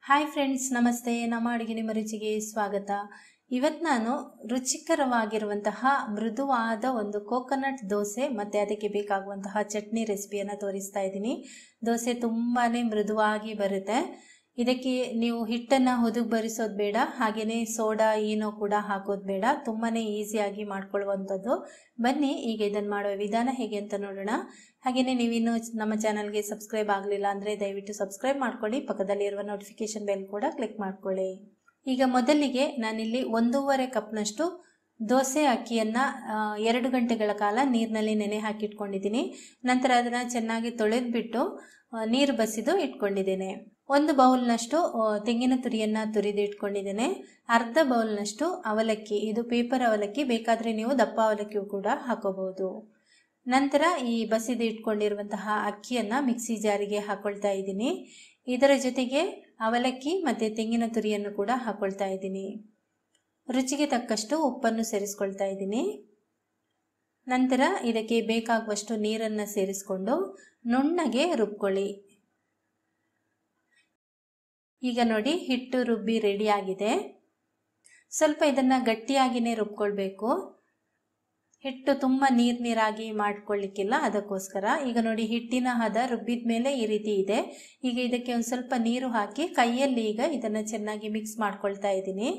Hi friends, ನಮಸ್ತೆ. ನಮ್ಮ ಅಡುಗೆ ನಿಮ್ಮ ರುಚಿಗೆ ಸ್ವಾಗತ. ಇವತ್ತು ನಾನು ರುಚಿಕರವಾಗಿರುವಂತಹ ಮೃದುವಾದ ಒಂದು ಕೋಕೋನಟ್ ದೋಸೆ ಮತ್ತು ಅದಕ್ಕೆ ಬೇಕಾಗುವಂತಹ ಚಟ್ನಿ ರೆಸಿಪಿಯನ್ನು ತೋರಿಸ್ತಾ ಇದ್ದೀನಿ. ದೋಸೆ ತುಂಬಾ ಮೃದುವಾಗಿ ಬರುತ್ತೆ. ಇದಕ್ಕೆ ನೀವು ಹಿಟ್ಟನ್ನು ಹೊದಗೆ ಬರಿಸೋದು ಬೇಡ, ಹಾಗೆಯೇ ಸೋಡಾ ಏನೋ ಕೂಡ ಹಾಕೋದು ಬೇಡ. ತುಂಬಾ ಈಸಿಯಾಗಿ ಮಾಡ್ಕೊಳ್ಳುವಂಥದ್ದು. ಬನ್ನಿ ಈಗ ಇದನ್ನು ಮಾಡುವ ವಿಧಾನ ಹೇಗೆ ಅಂತ ನೋಡೋಣ. ಹಾಗೆಯೇ ನೀವಿನ್ನೂ ನಮ್ಮ ಚಾನಲ್ಗೆ ಸಬ್ಸ್ಕ್ರೈಬ್ ಆಗಲಿಲ್ಲ ಅಂದರೆ ದಯವಿಟ್ಟು ಸಬ್ಸ್ಕ್ರೈಬ್ ಮಾಡ್ಕೊಳ್ಳಿ. ಪಕ್ಕದಲ್ಲಿರುವ ನೋಟಿಫಿಕೇಶನ್ ಬೆಲ್ ಕೂಡ ಕ್ಲಿಕ್ ಮಾಡ್ಕೊಳ್ಳಿ. ಈಗ ಮೊದಲಿಗೆ ನಾನಿಲ್ಲಿ 1.5 ಕಪ್ನಷ್ಟು ದೋಸೆ ಅಕ್ಕಿಯನ್ನು 2 ಗಂಟೆಗಳ ಕಾಲ ನೀರಿನಲ್ಲಿ ನೆನೆ ಹಾಕಿಟ್ಕೊಂಡಿದ್ದೀನಿ. ನಂತರ ಅದನ್ನು ಚೆನ್ನಾಗಿ ತೊಳೆದ್ಬಿಟ್ಟು ನೀರು ಬಸಿದು ಇಟ್ಕೊಂಡಿದ್ದೇನೆ. 1 ಬೌಲ್ನಷ್ಟು ತೆಂಗಿನ ತುರಿಯನ್ನು ತುರಿದು ಇಟ್ಕೊಂಡಿದ್ದೇನೆ. ಅರ್ಧ ಬೌಲ್ನಷ್ಟು ಅವಲಕ್ಕಿ, ಇದು ಪೇಪರ್ ಅವಲಕ್ಕಿ, ಬೇಕಾದರೆ ನೀವು ದಪ್ಪ ಅವಲಕ್ಕಿಯೂ ಕೂಡ ಹಾಕೋಬಹುದು. ನಂತರ ಈ ಬಸಿದು ಇಟ್ಕೊಂಡಿರುವಂತಹ ಅಕ್ಕಿಯನ್ನು ಮಿಕ್ಸಿ ಜಾರಿಗೆ ಹಾಕೊಳ್ತಾ ಇದ್ದೀನಿ. ಇದರ ಜೊತೆಗೆ ಅವಲಕ್ಕಿ ಮತ್ತು ತೆಂಗಿನ ತುರಿಯನ್ನು ಕೂಡ ಹಾಕೊಳ್ತಾ ಇದ್ದೀನಿ. ರುಚಿಗೆ ತಕ್ಕಷ್ಟು ಉಪ್ಪನ್ನು ಸೇರಿಸ್ಕೊಳ್ತಾ ಇದ್ದೀನಿ. ನಂತರ ಇದಕ್ಕೆ ಬೇಕಾಗುವಷ್ಟು ನೀರನ್ನು ಸೇರಿಸ್ಕೊಂಡು ನುಣ್ಣಗೆ ರುಬ್ಕೊಳ್ಳಿ. ಈಗ ನೋಡಿ, ಹಿಟ್ಟು ರುಬ್ಬಿ ರೆಡಿ ಆಗಿದೆ. ಸ್ವಲ್ಪ ಇದನ್ನು ಗಟ್ಟಿಯಾಗಿಯೇ ರುಬ್ಕೊಳ್ಬೇಕು. ಹಿಟ್ಟು ತುಂಬ ನೀರಾಗಿ ಮಾಡ್ಕೊಳ್ಳಿಕ್ಕಿಲ್ಲ, ಅದಕ್ಕೋಸ್ಕರ. ಈಗ ನೋಡಿ, ಹಿಟ್ಟಿನ ಹದ ರುಬ್ಬಿದ ಮೇಲೆ ಈ ರೀತಿ ಇದೆ. ಈಗ ಇದಕ್ಕೆ ಒಂದು ಸ್ವಲ್ಪ ನೀರು ಹಾಕಿ ಕೈಯಲ್ಲಿ ಈಗ ಇದನ್ನು ಚೆನ್ನಾಗಿ ಮಿಕ್ಸ್ ಮಾಡ್ಕೊಳ್ತಾ ಇದ್ದೀನಿ.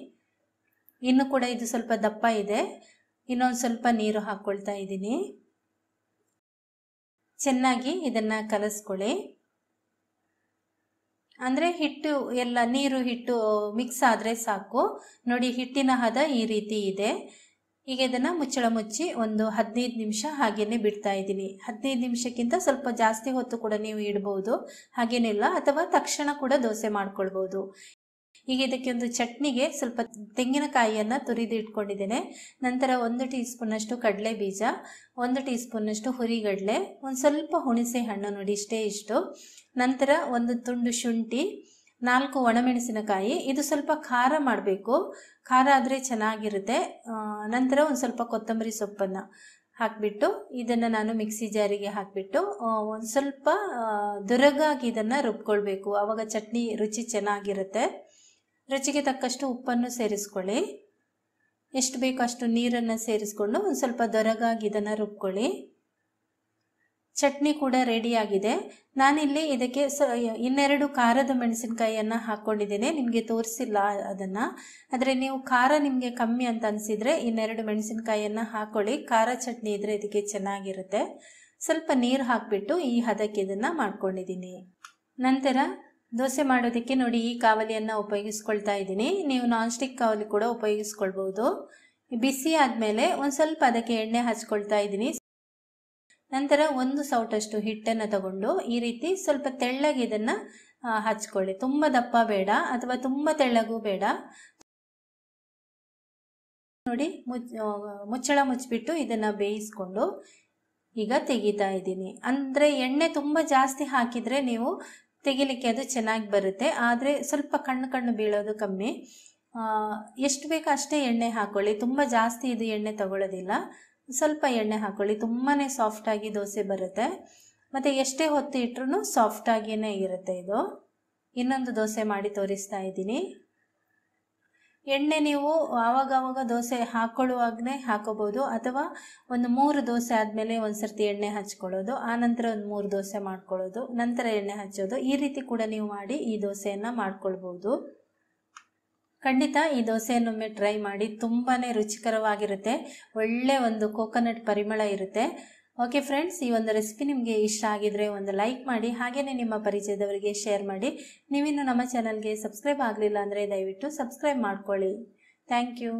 ಇನ್ನು ಕೂಡ ಇದು ಸ್ವಲ್ಪ ದಪ್ಪ ಇದೆ, ಇನ್ನೊಂದು ಸ್ವಲ್ಪ ನೀರು ಹಾಕ್ಕೊಳ್ತಾ ಇದ್ದೀನಿ. ಚೆನ್ನಾಗಿ ಇದನ್ನು ಕಲಸ್ಕೊಳ್ಳಿ. ಅಂದರೆ ಹಿಟ್ಟು ಎಲ್ಲ ನೀರು ಹಿಟ್ಟು ಮಿಕ್ಸ್ ಆದರೆ ಸಾಕು. ನೋಡಿ, ಹಿಟ್ಟಿನ ಹದ ಈ ರೀತಿ ಇದೆ. ಈಗ ಇದನ್ನು ಮುಚ್ಚಳ ಮುಚ್ಚಿ ಒಂದು 15 ನಿಮಿಷ ಹಾಗೇನೆ ಬಿಡ್ತಾ ಇದ್ದೀನಿ. 15 ನಿಮಿಷಕ್ಕಿಂತ ಸ್ವಲ್ಪ ಜಾಸ್ತಿ ಹೊತ್ತು ಕೂಡ ನೀವು ಇಡ್ಬೋದು, ಹಾಗೇನಿಲ್ಲ. ಅಥವಾ ತಕ್ಷಣ ಕೂಡ ದೋಸೆ ಮಾಡ್ಕೊಳ್ಬೋದು. ಈಗ ಇದಕ್ಕೆ ಒಂದು ಚಟ್ನಿಗೆ ಸ್ವಲ್ಪ ತೆಂಗಿನಕಾಯಿಯನ್ನು ತುರಿದು ಇಟ್ಕೊಂಡಿದ್ದೇನೆ. ನಂತರ 1 ಟೀ ಸ್ಪೂನಷ್ಟು ಕಡಲೆ ಬೀಜ, 1 ಟೀ ಸ್ಪೂನಷ್ಟು ಹುರಿಗಡಲೆ, ಒಂದು ಸ್ವಲ್ಪ ಹುಣಸೆ ಹಣ್ಣು, ನೋಡಿ ಇಷ್ಟು. ನಂತರ 1 ತುಂಡು ಶುಂಠಿ, 4 ಒಣಮೆಣಸಿನಕಾಯಿ. ಇದು ಸ್ವಲ್ಪ ಖಾರ ಮಾಡಬೇಕು, ಖಾರ ಆದರೆ ಚೆನ್ನಾಗಿರುತ್ತೆ. ನಂತರ ಒಂದು ಸ್ವಲ್ಪ ಕೊತ್ತಂಬರಿ ಸೊಪ್ಪನ್ನು ಹಾಕಿಬಿಟ್ಟು ಇದನ್ನು ನಾನು ಮಿಕ್ಸಿ ಜಾರಿಗೆ ಹಾಕಿಬಿಟ್ಟು ಒಂದು ಸ್ವಲ್ಪ ದುರಗಾಗಿ ಇದನ್ನು ರುಬ್ಕೊಳ್ಬೇಕು. ಆವಾಗ ಚಟ್ನಿ ರುಚಿ ಚೆನ್ನಾಗಿರುತ್ತೆ. ರುಚಿಗೆ ತಕ್ಕಷ್ಟು ಉಪ್ಪನ್ನು ಸೇರಿಸ್ಕೊಳ್ಳಿ. ಎಷ್ಟು ಬೇಕೋ ಅಷ್ಟು ನೀರನ್ನು ಸೇರಿಸ್ಕೊಂಡು ಒಂದು ಸ್ವಲ್ಪ ದೊರಗಾಗಿ ಇದನ್ನು ರುಬ್ಕೊಳ್ಳಿ. ಚಟ್ನಿ ಕೂಡ ರೆಡಿಯಾಗಿದೆ. ನಾನಿಲ್ಲಿ ಇದಕ್ಕೆ 2 ಖಾರದ ಮೆಣಸಿನಕಾಯಿಯನ್ನು ಹಾಕ್ಕೊಂಡಿದ್ದೇನೆ. ನಿಮಗೆ ತೋರಿಸಿಲ್ಲ ಅದನ್ನು, ಆದರೆ ನೀವು ಖಾರ ನಿಮಗೆ ಕಮ್ಮಿ ಅಂತ ಅನಿಸಿದರೆ 2 ಮೆಣಸಿನಕಾಯಿಯನ್ನು ಹಾಕ್ಕೊಳ್ಳಿ. ಖಾರ ಚಟ್ನಿ ಇದ್ದರೆ ಇದಕ್ಕೆ ಚೆನ್ನಾಗಿರುತ್ತೆ. ಸ್ವಲ್ಪ ನೀರು ಹಾಕಿಬಿಟ್ಟು ಈ ಹದಕ್ಕೆ ಇದನ್ನು ಮಾಡ್ಕೊಂಡಿದ್ದೀನಿ. ನಂತರ ದೋಸೆ ಮಾಡೋದಕ್ಕೆ ನೋಡಿ, ಈ ಕಾವಲಿಯನ್ನು ಉಪಯೋಗಿಸ್ಕೊಳ್ತಾ ಇದ್ದೀನಿ. ನೀವು ನಾನ್ ಸ್ಟಿಕ್ ಕಾವಲಿ ಕೂಡ ಉಪಯೋಗಿಸ್ಕೊಳ್ಬೋದು. ಬಿಸಿ ಆದಮೇಲೆ ಒಂದು ಸ್ವಲ್ಪ ಅದಕ್ಕೆ ಎಣ್ಣೆ ಹಚ್ಕೊಳ್ತಾ ಇದ್ದೀನಿ. ನಂತರ 1 ಸೌಟಷ್ಟು ಹಿಟ್ಟನ್ನು ತಗೊಂಡು ಈ ರೀತಿ ಸ್ವಲ್ಪ ತೆಳ್ಳಗೆ ಇದನ್ನು ಹಚ್ಕೊಳ್ಳಿ. ತುಂಬ ದಪ್ಪ ಬೇಡ ಅಥವಾ ತುಂಬ ತೆಳ್ಳಗೂ ಬೇಡ. ನೋಡಿ, ಮುಚ್ಚಳ ಮುಚ್ಚಿಬಿಟ್ಟು ಇದನ್ನು ಬೇಯಿಸ್ಕೊಂಡು ಈಗ ತೆಗಿತಾ ಇದ್ದೀನಿ. ಅಂದರೆ ಎಣ್ಣೆ ತುಂಬ ಜಾಸ್ತಿ ಹಾಕಿದರೆ ನೀವು ತೆಗಿಲಿಕ್ಕೆ ಅದು ಚೆನ್ನಾಗಿ ಬರುತ್ತೆ, ಆದರೆ ಸ್ವಲ್ಪ ಕಣ್ಣು ಬೀಳೋದು ಕಮ್ಮಿ. ಎಷ್ಟು ಬೇಕೋ ಅಷ್ಟೇ ಎಣ್ಣೆ ಹಾಕ್ಕೊಳ್ಳಿ. ತುಂಬ ಜಾಸ್ತಿ ಇದು ಎಣ್ಣೆ ತಗೊಳ್ಳೋದಿಲ್ಲ, ಸ್ವಲ್ಪ ಎಣ್ಣೆ ಹಾಕ್ಕೊಳ್ಳಿ. ತುಂಬಾ ಸಾಫ್ಟಾಗಿ ದೋಸೆ ಬರುತ್ತೆ ಮತ್ತು ಎಷ್ಟೇ ಹೊತ್ತು ಇಟ್ಟರೂ ಸಾಫ್ಟಾಗಿಯೇ ಇರುತ್ತೆ ಇದು. ಇನ್ನೊಂದು ದೋಸೆ ಮಾಡಿ ತೋರಿಸ್ತಾ ಇದ್ದೀನಿ. ಎಣ್ಣೆ ನೀವು ಆವಾಗವಾಗ ದೋಸೆ ಹಾಕ್ಕೊಳ್ಳುವಾಗಲೇ ಹಾಕೋಬೋದು, ಅಥವಾ ಒಂದು 3 ದೋಸೆ ಆದಮೇಲೆ ಒಂದು ಸರ್ತಿ ಎಣ್ಣೆ ಹಚ್ಕೊಳ್ಳೋದು, ಆನಂತರ ಒಂದು 3 ದೋಸೆ ಮಾಡ್ಕೊಳ್ಳೋದು, ನಂತರ ಎಣ್ಣೆ ಹಚ್ಚೋದು. ಈ ರೀತಿ ಕೂಡ ನೀವು ಮಾಡಿ ಈ ದೋಸೆಯನ್ನು ಮಾಡ್ಕೊಳ್ಬೋದು. ಖಂಡಿತ ಈ ದೋಸೆಯನ್ನೊಮ್ಮೆ ಟ್ರೈ ಮಾಡಿ, ತುಂಬಾ ರುಚಿಕರವಾಗಿರುತ್ತೆ. ಒಳ್ಳೆ ಒಂದು ಕೋಕೋನಟ್ ಪರಿಮಳ ಇರುತ್ತೆ. ಓಕೆ ಫ್ರೆಂಡ್ಸ್, ಈ ಒಂದು ರೆಸಿಪಿ ನಿಮಗೆ ಇಷ್ಟ ಆಗಿದರೆ ಒಂದು ಲೈಕ್ ಮಾಡಿ, ಹಾಗೆಯೇ ನಿಮ್ಮ ಪರಿಚಯದವರಿಗೆ ಶೇರ್ ಮಾಡಿ. ನೀವಿನ್ನು ನಮ್ಮ ಚಾನಲ್ಗೆ ಸಬ್ಸ್ಕ್ರೈಬ್ ಆಗಲಿಲ್ಲ ಅಂದರೆ ದಯವಿಟ್ಟು ಸಬ್ಸ್ಕ್ರೈಬ್ ಮಾಡ್ಕೊಳ್ಳಿ. Thank you.